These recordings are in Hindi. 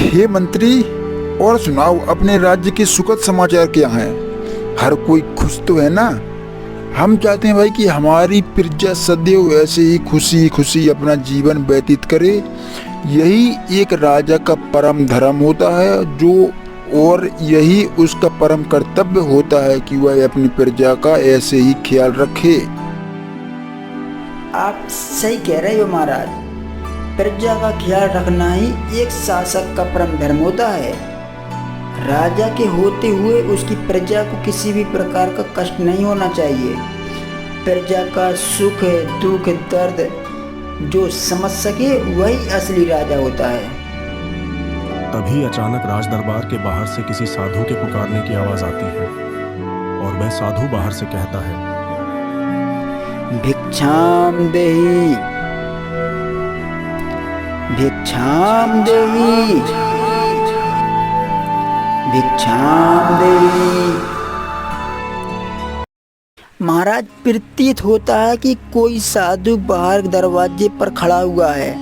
हे मंत्री, और सुनाओ अपने राज्य के सुखद समाचार क्या हैं? हर कोई खुश तो है ना? हम चाहते हैं भाई कि हमारी प्रजा सदैव ऐसे ही खुशी खुशी अपना जीवन व्यतीत करे। यही एक राजा का परम धर्म होता है और यही उसका परम कर्तव्य होता है कि वह अपनी प्रजा का ऐसे ही ख्याल रखे। आप सही कह रहे हो महाराज। प्रजा का ख्याल रखना ही एक शासक का परम धर्म होता है। राजा के होते हुए उसकी प्रजा को किसी भी प्रकार का कष्ट नहीं होना चाहिए। प्रजा का सुख दुख दर्द जो समझ सके वही असली राजा होता है। तभी अचानक राज दरबार के बाहर से किसी साधु के पुकारने की आवाज आती है और वह साधु बाहर से कहता है, भिक्षाम देहि, भिक्षाम देहि, भिक्षाम देहि। महाराज, प्रतीत होता है कि कोई साधु बाहर दरवाजे पर खड़ा हुआ है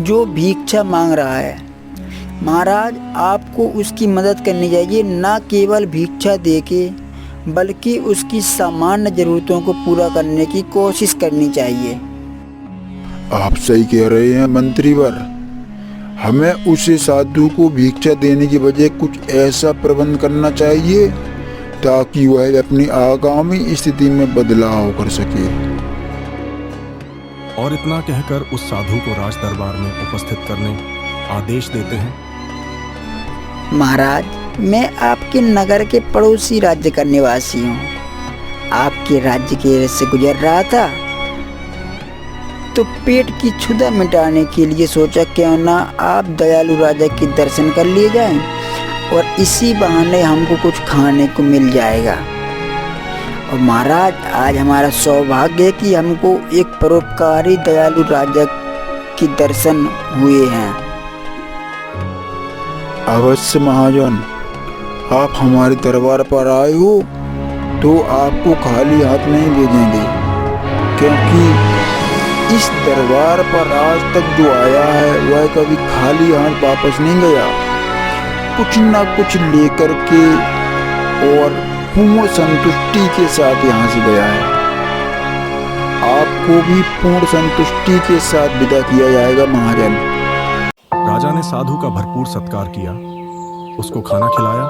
जो भिक्षा मांग रहा है। महाराज, आपको उसकी मदद करनी चाहिए, न केवल भिक्षा देके बल्कि उसकी सामान्य जरूरतों को पूरा करने की कोशिश करनी चाहिए। आप सही कह रहे हैं मंत्रीवर। हमें उसे साधु को भिक्षा देने की बजाय कुछ ऐसा प्रबंध करना चाहिए ताकि वह अपनी आगामी स्थिति में बदलाव कर सके। और इतना कहकर उस साधु को राज दरबार में उपस्थित करने आदेश देते हैं। महाराज, मैं आपके नगर के पड़ोसी राज्य का निवासी हूँ। आपके राज्य के से गुजर रहा था तो पेट की क्षुधा मिटाने के लिए सोचा क्यों ना आप दयालु राजा के दर्शन कर लिए जाएं और इसी बहाने हमको कुछ खाने को मिल जाएगा। और महाराज, आज हमारा सौभाग्य है कि हमको एक परोपकारी दयालु राजा के दर्शन हुए हैं। अवश्य महाजन, आप हमारे दरबार पर आए हो तो आपको खाली हाथ नहीं भेजेंगे, क्योंकि इस दरबार पर आज तक जो आया है वह कभी खाली हाथ वापस नहीं गया। कुछ न कुछ लेकर के और पूर्ण संतुष्टि के साथ यहाँ से गया है। आपको भी पूर्ण संतुष्टि के साथ विदा किया जाएगा महाजन। राजा ने साधु का भरपूर सत्कार किया, उसको खाना खिलाया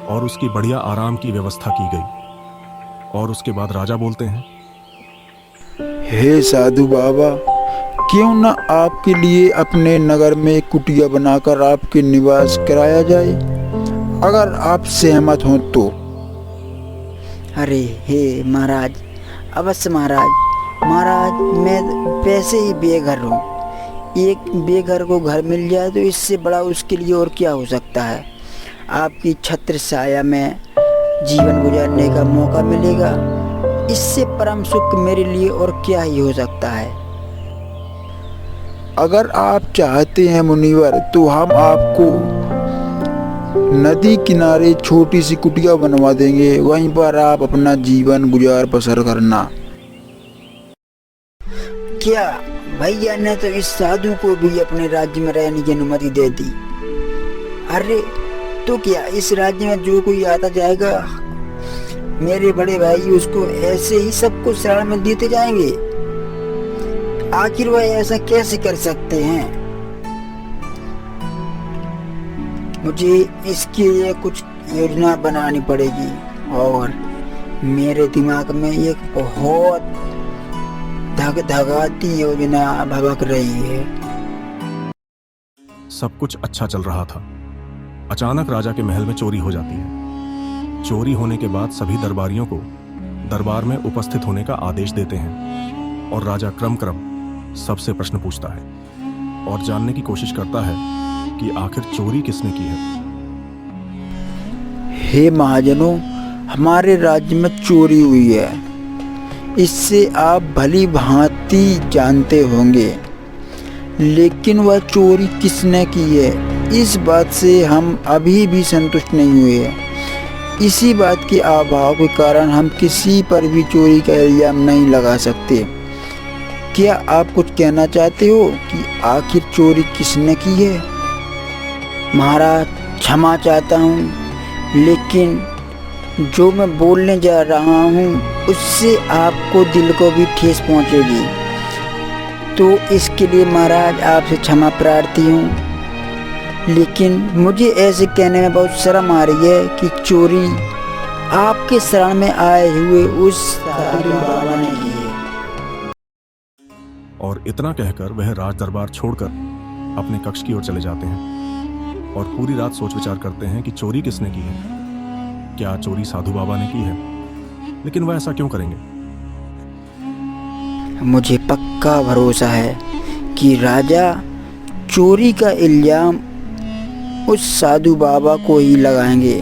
और उसकी बढ़िया आराम की व्यवस्था की गई। और उसके बाद राजा बोलते हैं, हे साधु बाबा, क्यों न आपके लिए अपने नगर में एक कुटिया बनाकर आपके निवास कराया जाए, अगर आप सहमत हों तो। अरे हे महाराज, अवश्य महाराज। महाराज, मैं वैसे ही बेघर हूँ। एक बेघर को घर मिल जाए तो इससे बड़ा उसके लिए और क्या हो सकता है। आपकी छत्र छाया में जीवन गुजारने का मौका मिलेगा, इससे परम सुख मेरे लिए और क्या ही हो सकता है। अगर आप चाहते हैं मुनिवर तो हम आपको नदी किनारे छोटी सी कुटिया बनवा देंगे, वहीं पर आप अपना जीवन गुजार बसर करना। क्या भैया ने तो इस साधु को भी अपने राज्य में रहने की अनुमति दे दी। अरे तो क्या इस राज्य में जो कोई आता जाएगा, मेरे बड़े भाई उसको ऐसे ही सबको शरण में देते जाएंगे? आखिर वह ऐसा कैसे कर सकते हैं? मुझे इसके लिए कुछ योजना बनानी पड़ेगी और मेरे दिमाग में एक बहुत धगाती योजना भभक रही है। सब कुछ अच्छा चल रहा था। अचानक राजा के महल में चोरी हो जाती है। चोरी होने के बाद सभी दरबारियों को दरबार में उपस्थित होने का आदेश देते हैं और राजा क्रम सबसे प्रश्न पूछता है और जानने की कोशिश करता है कि आखिर चोरी किसने की है। हे महाजनों, हमारे राज्य में चोरी हुई है, इससे आप भली भांति जानते होंगे। लेकिन वह चोरी किसने की है, इस बात से हम अभी भी संतुष्ट नहीं हुए हैं। इसी बात के अभाव के कारण हम किसी पर भी चोरी का इल्जाम नहीं लगा सकते। क्या आप कुछ कहना चाहते हो कि आखिर चोरी किसने की है? महाराज क्षमा चाहता हूँ, लेकिन जो मैं बोलने जा रहा हूँ उससे आपको दिल को भी ठेस पहुँचेगी, तो इसके लिए महाराज आपसे क्षमा प्रार्थी हूँ। लेकिन मुझे ऐसे कहने में बहुत शर्म आ रही है कि चोरी आपके शरण में आए हुए उस साधु बाबा ने की है। और इतना कहकर वह राज दरबार छोड़कर अपने कक्ष की ओर चले जाते हैं और पूरी रात सोच विचार करते हैं कि चोरी किसने की है। क्या चोरी साधु बाबा ने की है? लेकिन वह ऐसा क्यों करेंगे? मुझे पक्का भरोसा है कि राजा चोरी का इल्जाम उस साधु बाबा को ही लगाएंगे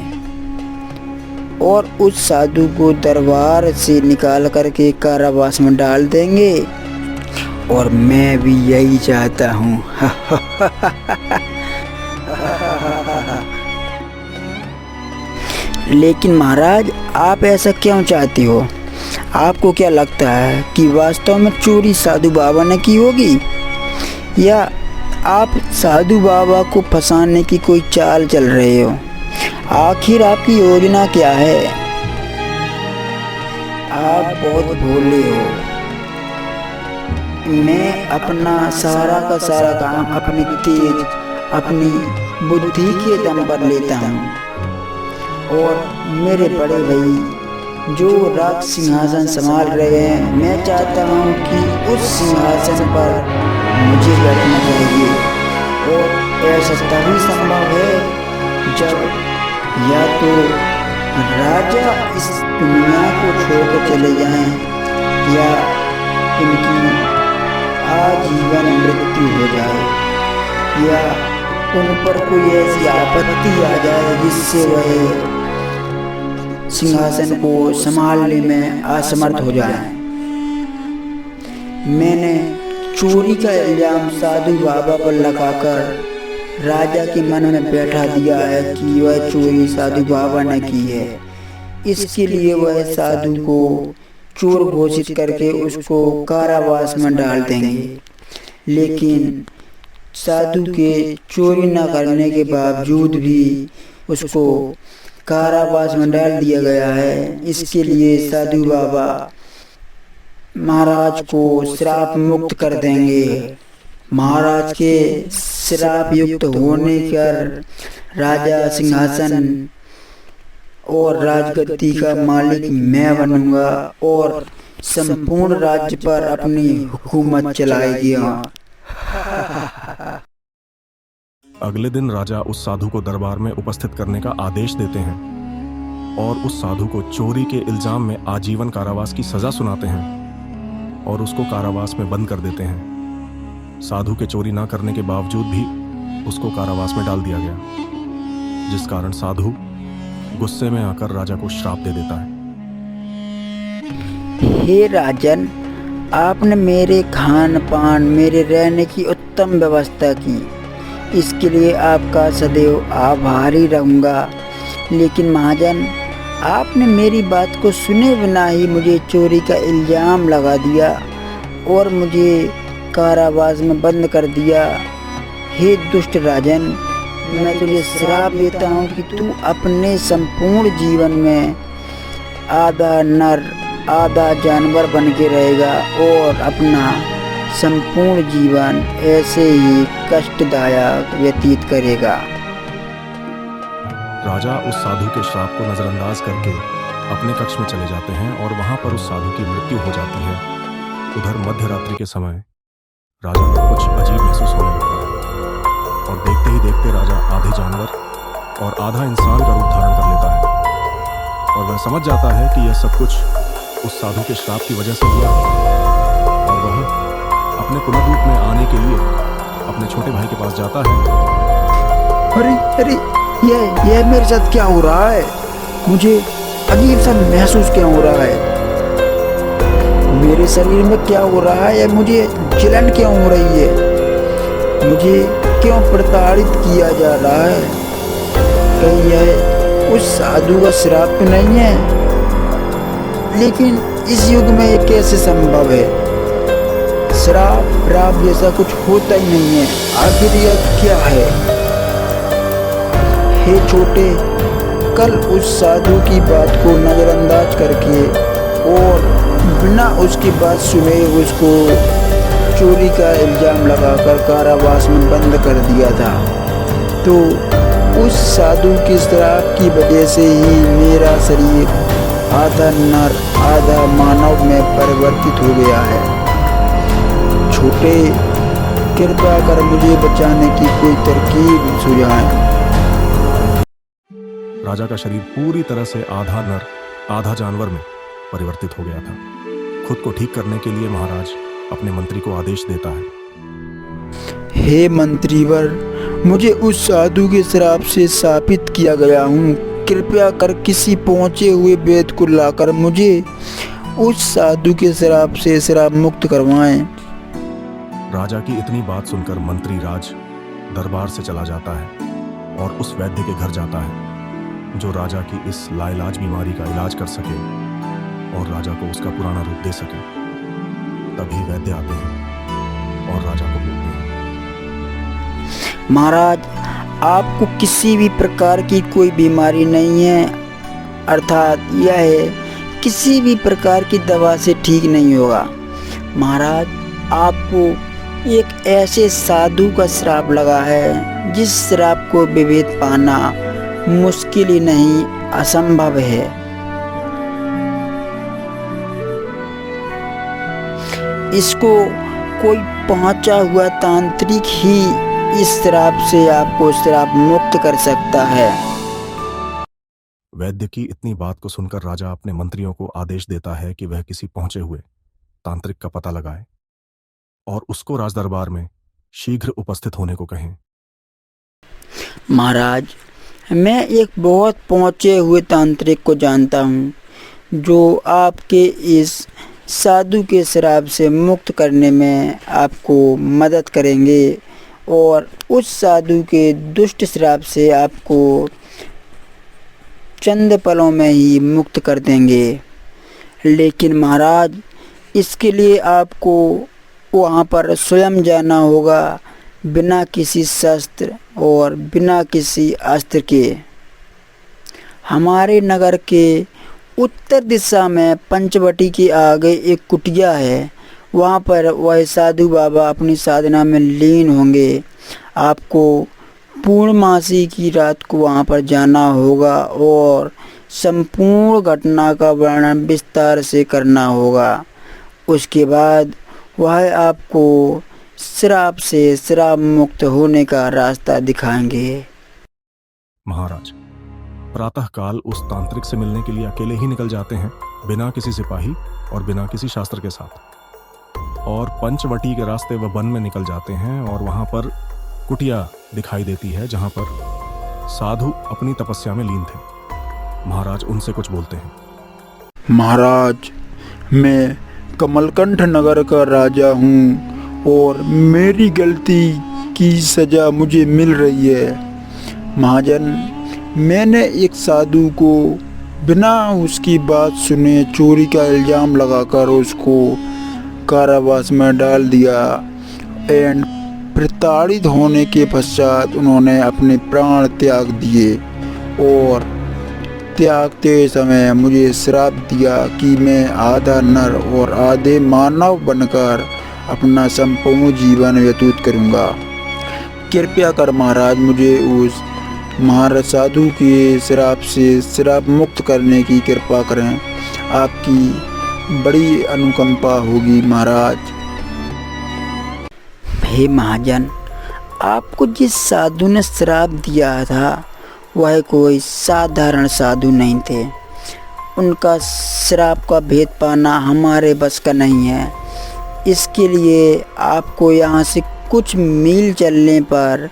और उस साधु को दरबार से निकाल करके कारावास में डाल देंगे। और मैं भी यही चाहता हूँ। लेकिन महाराज, आप ऐसा क्यों चाहते हो? आपको क्या लगता है कि वास्तव में चोरी साधु बाबा ने की होगी, या आप साधु बाबा को फंसाने की कोई चाल चल रहे हो? आखिर आपकी योजना क्या है? आप बहुत भोले हो। मैं अपना सारा का सारा काम अपनी तेज, अपनी बुद्धि के दम पर लेता हूँ, और मेरे बड़े भाई जो राज सिंहासन संभाल रहे हैं, मैं चाहता हूँ कि उस सिंहासन पर मुझे बैठना चाहिए। और ऐसा तभी संभव है जब या तो राजा इस दुनिया को छोड़कर चले जाएं, या इनकी आजीवन मृत्यु हो जाए, या उन पर कोई ऐसी आपत्ति आ जाए जिससे वह सिंहासन को संभालने में असमर्थ हो जाए। मैंने चोरी का इल्जाम साधु बाबा पर लगाकर राजा के मन में बैठा दिया है कि वह चोरी साधु बाबा ने की है। इसके लिए वह साधु को चोर घोषित करके उसको कारावास में डाल देंगे। लेकिन साधु के चोरी न करने के बावजूद भी उसको कारावास में डाल दिया गया है। इसके लिए साधु बाबा महाराज को श्राप मुक्त कर देंगे। महाराज के श्राप युक्त होने पर राजा सिंहासन और राजगद्दी का मालिक मैं बनूंगा और संपूर्ण राज्य पर अपनी हुकूमत चलाएगी। अगले दिन राजा उस साधु को दरबार में उपस्थित करने का आदेश देते हैं और उस साधु को चोरी के इल्जाम में आजीवन कारावास की सजा सुनाते हैं और उसको कारावास में बंद कर देते हैं। साधु के चोरी ना करने के बावजूद भी उसको कारावास में डाल दिया गया, जिस कारण साधु गुस्से में आकर राजा को श्राप दे देता है। हे राजन, आपने मेरे खान पान, मेरे रहने की उत्तम व्यवस्था की, इसके लिए आपका सदैव आभारी रहूँगा। लेकिन महाजन, आपने मेरी बात को सुने बिना ही मुझे चोरी का इल्जाम लगा दिया और मुझे कारावास में बंद कर दिया। हे दुष्ट राजन, मैं तुझे श्राप देता हूँ कि तू अपने संपूर्ण जीवन में आधा नर आधा जानवर बन के रहेगा और अपना संपूर्ण जीवन ऐसे ही कष्टदायक व्यतीत करेगा। राजा उस साधु के श्राप को नजरअंदाज करके अपने कक्ष में चले जाते हैं और वहां पर उस साधु की मृत्यु हो जाती है। उधर मध्य रात्रि के समय राजा को कुछ अजीब महसूस होने लगता है और देखते ही देखते राजा आधे जानवर और आधा इंसान का रूप धारण कर लेता है और वह समझ जाता है कि यह सब कुछ उस साधु के श्राप की वजह से हुआ और वह अपने पुनर्रूप में आने के लिए अपने छोटे भाई के पास जाता है। अरे ये मेरे साथ क्या हो रहा है? मुझे अजीब सा महसूस क्यों हो रहा है? मेरे शरीर में क्या हो रहा है? मुझे जलन क्यों हो रही है? मुझे क्यों प्रताड़ित किया जा रहा है? कहीं यह उस साधु का श्राप तो नहीं है? लेकिन इस युग में ये कैसे संभव है? श्राप जैसा कुछ होता ही नहीं है। आखिर यह क्या है? हे छोटे, कल उस साधु की बात को नज़रअंदाज करके और बिना उसकी बात सुने उसको चोरी का इल्ज़ाम लगाकर कारावास में बंद कर दिया था। तो उस साधु के श्राप की वजह से ही मेरा शरीर आधा नर आधा मानव में परिवर्तित हो गया है। छोटे, कृपया कर मुझे बचाने की कोई तरकीब सुझाएं। राजा का शरीर पूरी तरह से आधा नर आधा जानवर में परिवर्तित हो गया था। खुद को ठीक करने के लिए महाराज अपने मंत्री को आदेश देता है। हे मंत्रीवर, मुझे उस साधु के श्राप से शापित किया गया हूँ। कृपया कर किसी पहुँचे हुए वैद्य को लाकर मुझे उस साधु के श्राप से श्राप मुक्त करवाएं। राजा की इतनी बात सुनकर मंत्री राज दरबार से चला जाता है और उस वैद्य के घर जाता है जो राजा की इस लाइलाज बीमारी का इलाज कर सके और राजा को उसका पुराना रूप दे सके। तभी वैद्य आते हैं और राजा को बोलते हैं, महाराज, आपको किसी भी प्रकार की कोई बीमारी नहीं है, अर्थात यह है किसी भी प्रकार की दवा से ठीक नहीं होगा। महाराज, आपको एक ऐसे साधु का श्राप लगा है जिस श्राप को विभेद पाना मुश्किल ही नहीं असंभव है। इसको कोई पहुंचा हुआ तांत्रिक ही इस श्राप से आपको श्राप मुक्त कर सकता है। वैद्य की इतनी बात को सुनकर राजा अपने मंत्रियों को आदेश देता है कि वह किसी पहुंचे हुए तांत्रिक का पता लगाए और उसको राजदरबार में शीघ्र उपस्थित होने को कहें। महाराज, मैं एक बहुत पहुंचे हुए तांत्रिक को जानता हूं जो आपके इस साधु के श्राप से मुक्त करने में आपको मदद करेंगे और उस साधु के दुष्ट श्राप से आपको चंद पलों में ही मुक्त कर देंगे। लेकिन महाराज, इसके लिए आपको वहाँ पर स्वयं जाना होगा, बिना किसी शस्त्र और बिना किसी अस्त्र के। हमारे नगर के उत्तर दिशा में पंचवटी के आगे एक कुटिया है। वहाँ पर वह साधु बाबा अपनी साधना में लीन होंगे। आपको पूर्णमासी की रात को वहाँ पर जाना होगा और संपूर्ण घटना का वर्णन विस्तार से करना होगा। उसके बाद वह आपको श्राप से श्राप मुक्त होने का रास्ता दिखाएंगे। महाराज प्रातःकाल उस तांत्रिक से मिलने के लिए अकेले ही निकल जाते हैं, बिना किसी सिपाही और बिना किसी शास्त्र के साथ। और पंचवटी के रास्ते वह वन में निकल जाते हैं और वहां पर कुटिया दिखाई देती है जहां पर साधु अपनी तपस्या में लीन थे। महाराज उनसे कुछ बोलते हैं। महाराज, मैं कमलकंठ नगर का राजा हूँ और मेरी गलती की सजा मुझे मिल रही है। महाजन, मैंने एक साधु को बिना उसकी बात सुने चोरी का इल्ज़ाम लगाकर उसको कारावास में डाल दिया एंड प्रताड़ित होने के पश्चात उन्होंने अपने प्राण त्याग दिए और त्यागते समय मुझे श्राप दिया कि मैं आधा नर और आधे मानव बनकर अपना संपूर्ण जीवन व्यतीत करूंगा। कृपया कर महाराज मुझे उस महाराज साधु के श्राप से श्राप मुक्त करने की कृपा करें। आपकी बड़ी अनुकंपा होगी महाराज। हे महाजन, आपको जिस साधु ने श्राप दिया था वह कोई साधारण साधु नहीं थे। उनका श्राप का भेद पाना हमारे बस का नहीं है। इसके लिए आपको यहाँ से कुछ मील चलने पर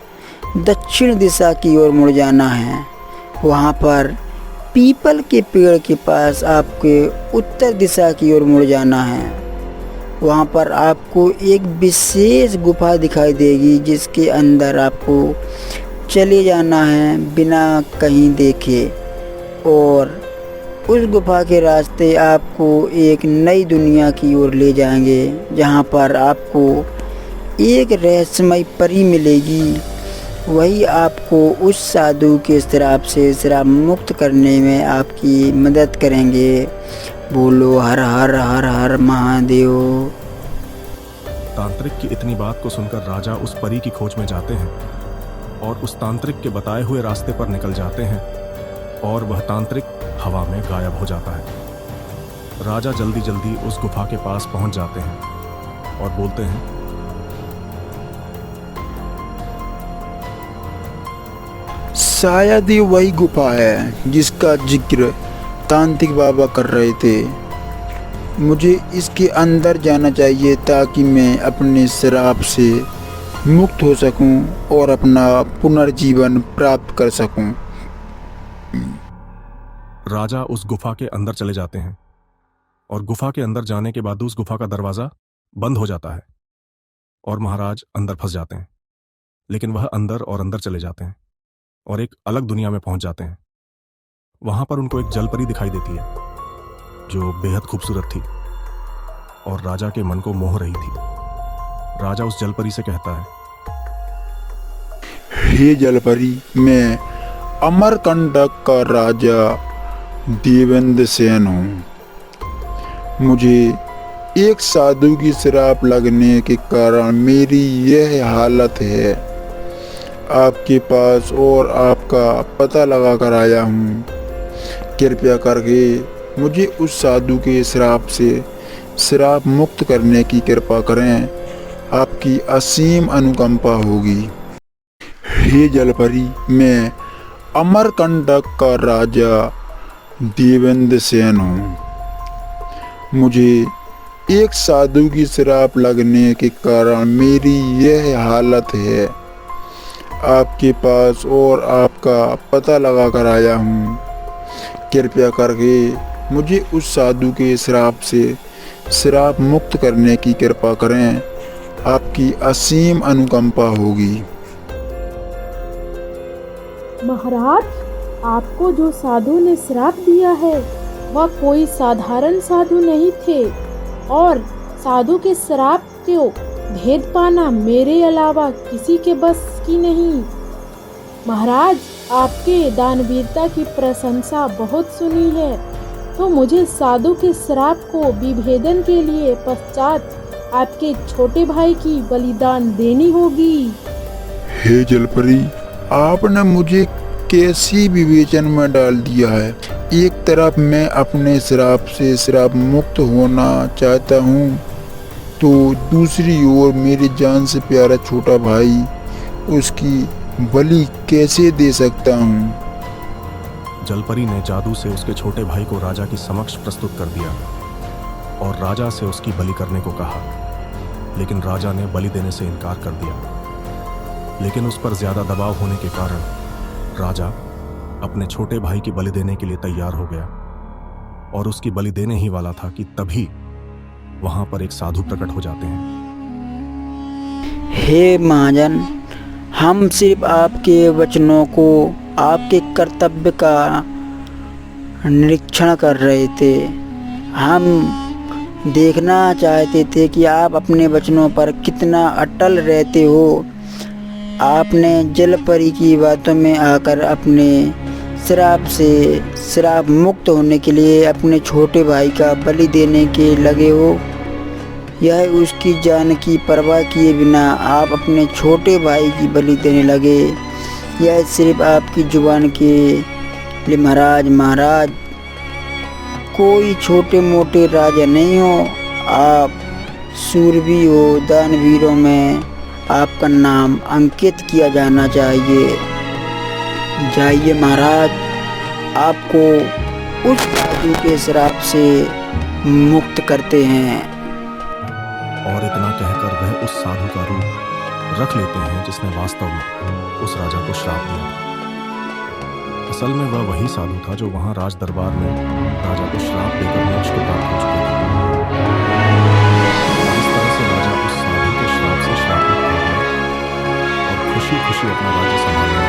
दक्षिण दिशा की ओर मुड़ जाना है। वहाँ पर पीपल के पेड़ के पास आपके उत्तर दिशा की ओर मुड़ जाना है। वहाँ पर आपको एक विशेष गुफा दिखाई देगी जिसके अंदर आपको चले जाना है बिना कहीं देखे और उस गुफा के रास्ते आपको एक नई दुनिया की ओर ले जाएंगे जहाँ पर आपको एक रहस्यमय परी मिलेगी वही आपको उस साधु के श्राप से श्राप मुक्त करने में आपकी मदद करेंगे। बोलो हर हर हर हर महादेव। तांत्रिक की इतनी बात को सुनकर राजा उस परी की खोज में जाते हैं और उस तांत्रिक के बताए हुए रास्ते पर निकल जाते हैं और वह तांत्रिक हवा में गायब हो जाता है। राजा जल्दी जल्दी उस गुफा के पास पहुंच जाते हैं और बोलते हैं, शायद ये वही गुफा है जिसका जिक्र तांत्रिक बाबा कर रहे थे। मुझे इसके अंदर जाना चाहिए ताकि मैं अपने श्राप से मुक्त हो सकूं और अपना पुनर्जीवन प्राप्त कर सकूं। राजा उस गुफा के अंदर चले जाते हैं और गुफा के अंदर जाने के बाद उस गुफा का दरवाजा बंद हो जाता है और महाराज अंदर फंस जाते हैं। लेकिन वह अंदर और अंदर चले जाते हैं और एक अलग दुनिया में पहुंच जाते हैं। वहां पर उनको एक जलपरी दिखाई देती है जो बेहद खूबसूरत थी और राजा के मन को मोह रही थी। राजा उस जलपरी से कहता है, हे जलपरी, मैं अमरकंटक का राजा देवेंद्र सेन हूँ। मुझे एक साधु की श्राप लगने के कारण मेरी यह हालत है। आपके पास और आपका पता लगा कर आया हूँ। कृपया करके मुझे उस साधु के श्राप से श्राप मुक्त करने की कृपा करें। आपकी असीम अनुकंपा होगी। हे जलपरी, मैं अमरकंटक का राजा देवेंद्र सेन हूँ। मुझे एक साधु की श्राप लगने के कारण मेरी यह हालत है। आपके पास और आपका पता लगा कर आया हूँ। कृपया करके मुझे उस साधु के श्राप से श्राप मुक्त करने की कृपा करें। आपकी असीम अनुकंपा होगी। महाराज, आपको जो साधु ने श्राप दिया है वह कोई साधारण साधु नहीं थे और साधु के श्राप को भेद पाना मेरे अलावा किसी के बस की नहीं। महाराज, आपके दानवीरता की प्रशंसा बहुत सुनी है, तो मुझे साधु के श्राप को विभेदन के लिए पश्चात आपके छोटे भाई की बलिदान देनी होगी। हे जलपरी, आपने मुझे कैसी विवेचन में डाल दिया है। एक तरफ मैं अपने श्राप से श्राप मुक्त होना चाहता हूँ, तो दूसरी ओर मेरी जान से प्यारा छोटा भाई, उसकी बलि कैसे दे सकता हूँ। जलपरी ने जादू से उसके छोटे भाई को राजा की समक्ष प्रस्तुत कर दिया और राजा से उसकी बलि करने को कहा, लेकिन राजा ने बलि देने से इनकार कर दिया। लेकिन उस पर ज्यादा दबाव होने के कारण राजा अपने छोटे भाई की बलि देने के लिए तैयार हो गया और उसकी बलि देने ही वाला था कि तभी वहां पर एक साधु प्रकट हो जाते हैं। हे महाजन, हम सिर्फ आपके वचनों को, आपके कर्तव्य का निरीक्षण कर रहे थे। हम देखना चाहते थे कि आप अपने वचनों पर कितना अटल रहते हो। आपने जलपरी की बातों में आकर अपने श्राप से श्राप मुक्त होने के लिए अपने छोटे भाई का बलि देने के लगे हो। यह उसकी जान की परवाह किए बिना आप अपने छोटे भाई की बलि देने लगे। यह सिर्फ आपकी जुबान के लिए महाराज कोई छोटे मोटे राजा नहीं हो। आप सूरवीर हो। दानवीरों में आपका नाम अंकित किया जाना चाहिए। जाइए महाराज, आपको उस साधु के श्राप से मुक्त करते हैं। और इतना कहकर वह उस साधु का रूप रख लेते हैं जिसने वास्तव में उस राजा को श्राप दिया था। असल में वह वही साधु था जो वहां राज दरबार में राजा को श्राप देकर मोक्ष को प्राप्त हो चुके थे। इस तरह से राजा उस साधु के श्राप से श्राप मुक्त हो गया और खुशी खुशी अपना राज्य संभालने